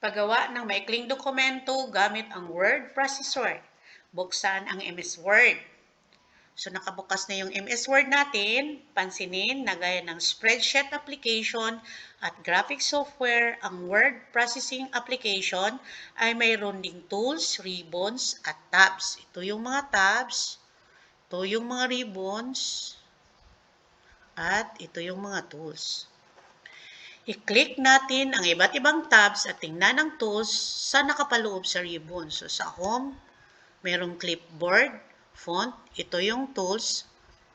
Paggawa ng maikling dokumento gamit ang word processor. Buksan ang MS Word. So nakabukas na yung MS Word natin. Pansinin na gaya ng spreadsheet application at graphic software, ang word processing application ay mayroon ding tools, ribbons at tabs. Ito yung mga tabs, ito yung mga ribbons, at ito yung mga tools. I-click natin ang iba't ibang tabs at tingnan ang tools sa nakapaloob sa ribbon. So sa home, merong clipboard, font, ito yung tools,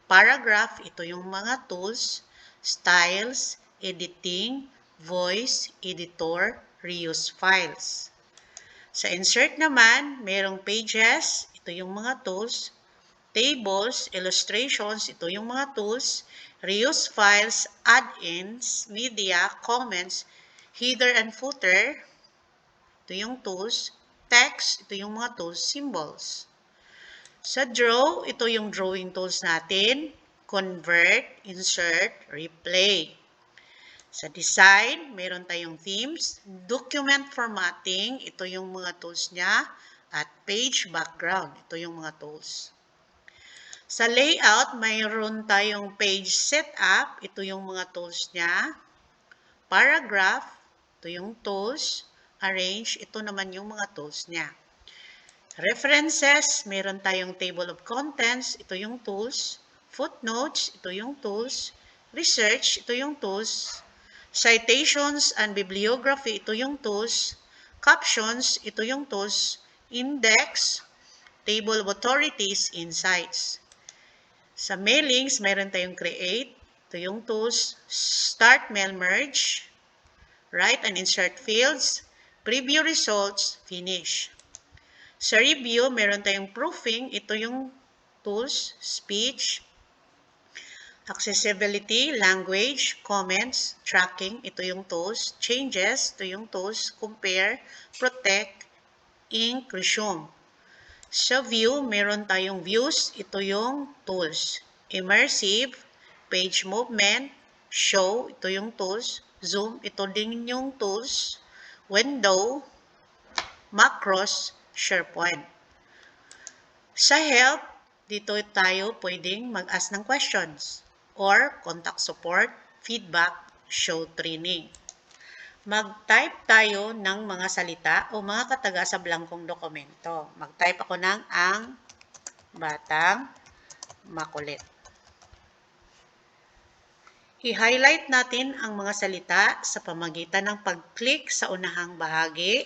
paragraph, ito yung mga tools, styles, editing, voice, editor, reuse files. Sa insert naman, merong pages, ito yung mga tools, tables, illustrations, ito yung mga tools, reuse files, add-ins, media, comments, header and footer, ito yung tools, text, ito yung mga tools, symbols. Sa draw, ito yung drawing tools natin, convert, insert, replay. Sa design, meron tayong themes, document formatting, ito yung mga tools niya, at page background, ito yung mga tools. Sa layout, mayroon tayong page setup, ito yung mga tools niya. Paragraph, ito yung tools. Arrange, ito naman yung mga tools niya. References, meron tayong table of contents, ito yung tools. Footnotes, ito yung tools. Research, ito yung tools. Citations and bibliography, ito yung tools. Captions, ito yung tools. Index, table of authorities, insights. Sa mailings, meron tayong create, ito yung tools, start mail merge, write and insert fields, preview results, finish. Sa review, meron tayong proofing, ito yung tools, speech, accessibility, language, comments, tracking, ito yung tools, changes, ito yung tools, compare, protect, ink, resume. Sa view, meron tayong views, ito yung tools. Immersive, page movement, show, ito yung tools. Zoom, ito din yung tools. Window, macros, SharePoint. Sa help, dito tayo pwedeng mag-ask ng questions or contact support, feedback, show training. Mag-type tayo ng mga salita o mga kataga sa blankong dokumento. Mag-type ako ng ang batang makulit. I-highlight natin ang mga salita sa pamamagitan ng pag-click sa unahang bahagi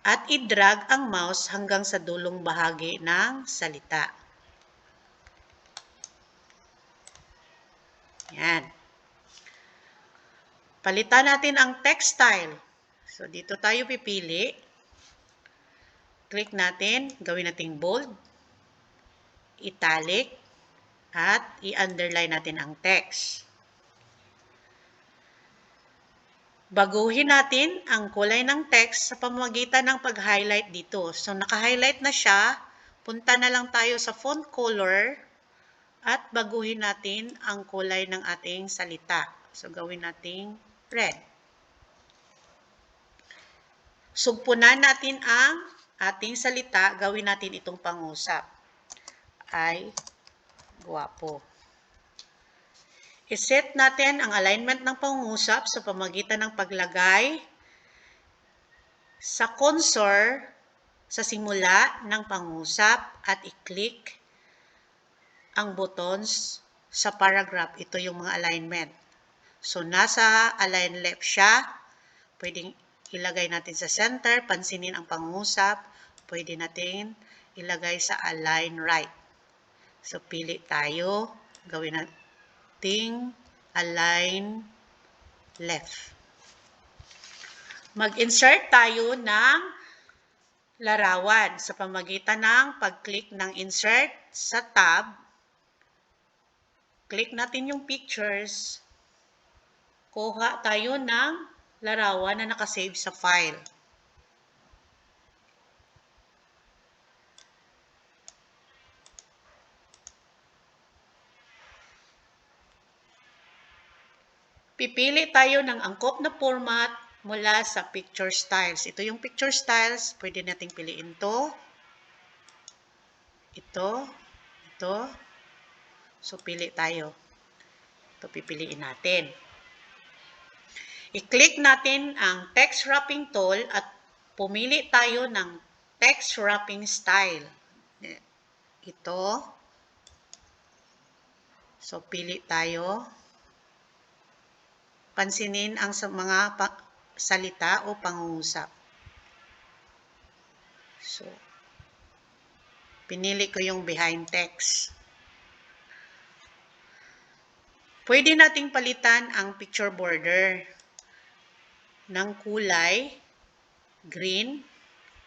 at i-drag ang mouse hanggang sa dulong bahagi ng salita. Yan. Palitan natin ang text style. So, dito tayo pipili. Click natin, gawin nating bold, italic, at i-underline natin ang text. Baguhin natin ang kulay ng text sa pamamagitan ng pag-highlight dito. So, naka-highlight na siya. Punta na lang tayo sa font color at baguhin natin ang kulay ng ating salita. So, gawin nating red. Sugpunan natin ang ating salita. Gawin natin itong pangusap. Ay guwapo. I-set natin ang alignment ng pangusap sa pamamagitan ng paglagay sa cursor sa simula ng pangusap at i-click ang buttons sa paragraph. Ito yung mga alignment. So, nasa align left siya. Pwedeng ilagay natin sa center. Pansinin ang pangusap. Pwede natin ilagay sa align right. So, pili tayo. Gawin natin align left. Mag-insert tayo ng larawan sa pamamagitan ng pag-click ng insert sa tab. Click natin yung pictures. Kuha tayo ng larawan na nakasave sa file. Pipili tayo ng angkop na format mula sa picture styles. Ito yung picture styles. Pwede nating piliin to. Ito. Ito. So, pili tayo. Ito pipiliin natin. I-click natin ang text wrapping tool at pumili tayo ng text wrapping style. Ito. So, pili tayo. Pansinin ang mga salita o pangungusap. So, pinili ko yung behind text. Pwede nating palitan ang picture border ng kulay green,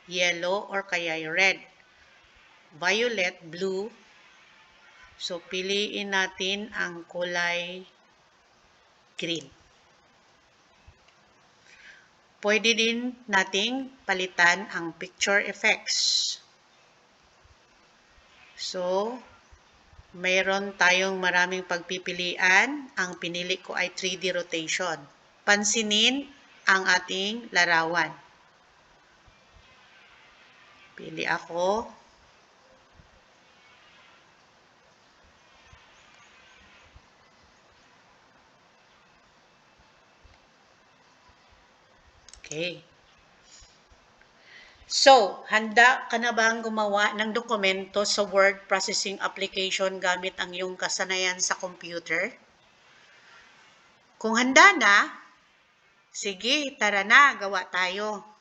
yellow, or kaya red, violet, blue. So, piliin natin ang kulay green. Pwede din nating palitan ang picture effects. So, mayroon tayong maraming pagpipilian. Ang pinili ko ay 3D rotation. Pansinin ang ating larawan. Pili ako. Okay. So, handa ka na bang gumawa ng dokumento sa word processing application gamit ang iyong kasanayan sa computer? Kung handa na, sige, tara na, gawa tayo.